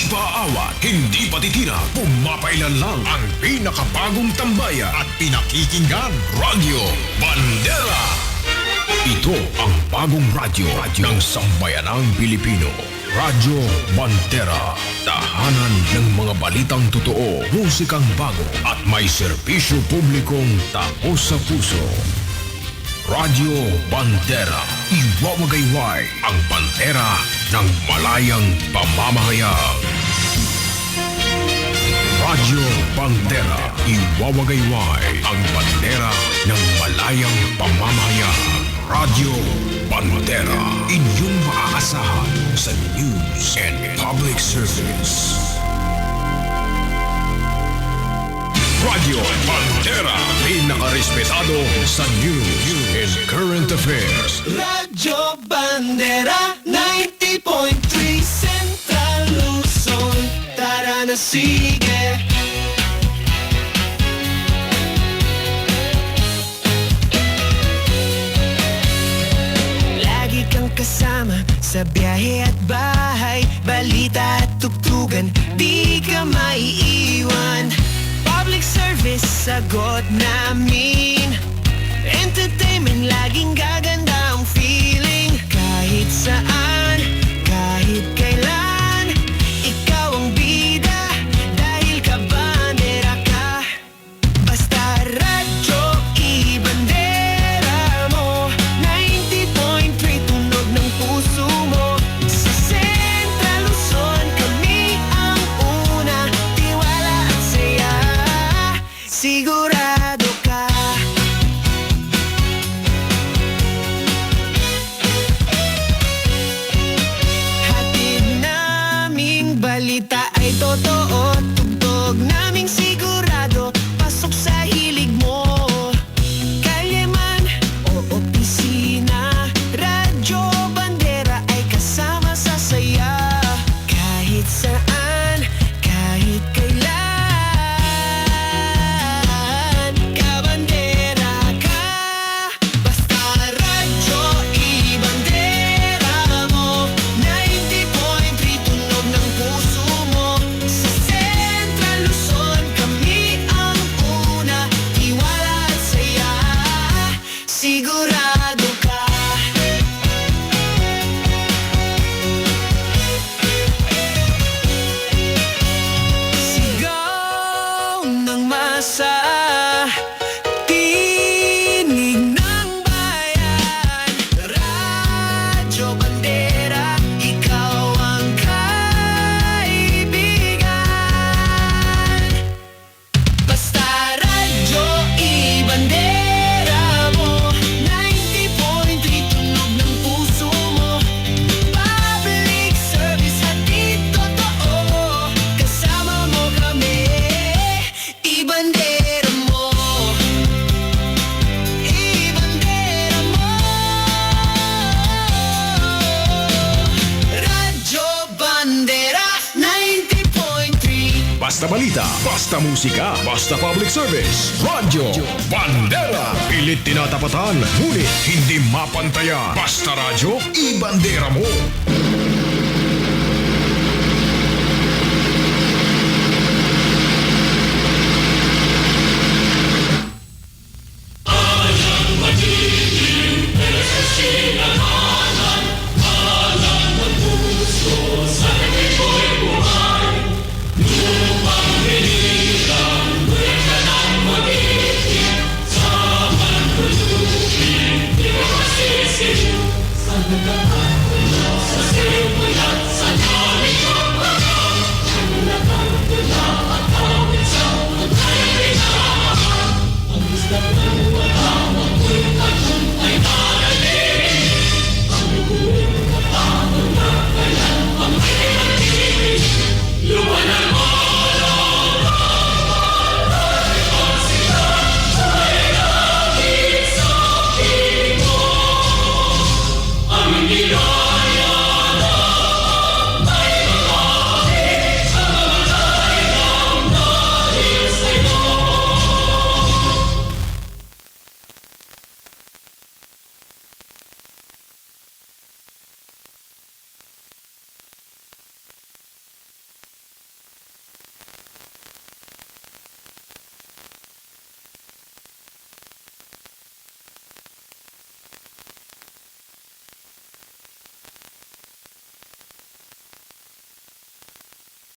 paawat, hindi patitira, pumapailan lang ang pinakabagong tambayan at pinakikinggan, Radyo Bandera. Ito ang bagong radyo ng sambayanang Pilipino. Radyo Bandera. Tahanan ng mga balitang totoo, musikang bago at may serbisyo publikong tapos sa puso. Radyo Bandera. Iwawagayway ang bandera ng malayang pamamahayag. Radyo Bandera. Iwawagayway ang bandera ng malayang pamamahayag. Radyo Bandera. Inyong maaasahan sa news and public service. Radyo Bandera. Pinakarespetado sa news and current affairs. Radyo Bandera 90.3 Central Luzon. Tara na sige. Lagi kang kasama sa biyahe at bahay. Balita at tugtugan, di ka maiiwan. Public service, sagot namin. Entertainment, laging gaganda ang feeling. Kahit saan, kahit kailan, ikaw ang bida, dahil kabandera ka. Basta radyo, ibandera mo. 90.3, tunog ng puso mo. Sa Central Luzon, kami ang una. Tiwala at saya, sigurado ka. Hatid naming balita ay totoo. Tugtog naming sigurado, pasok sa hilig mo. Kalye man o opisina, Radyo Bandera ay kasama sa saya. Kahit saan, kahit kailan, kabandera ka. Basta radyo, ibandera mo. 90.3, tunog ng puso mo. Sa Central Luzon, kami ang una. Tiwala at saya, sigurado ka. Sigaw ng masa, tinig ng bayan. Radyo Bandera, ikaw ang kaibigan. Basta radyo, ibandera mo. 90.3, tunog ng puso mo. Public service, hatid totoo. Kasama mo kami, ibandera mo. Ibandera mo. Radyo Bandera 90.3. Basta balita, basta musika, basta public service. Radyo Bandera. Pilit tinatapatan, ngunit hindi mapantayan. Basta radyo, ibandera mo.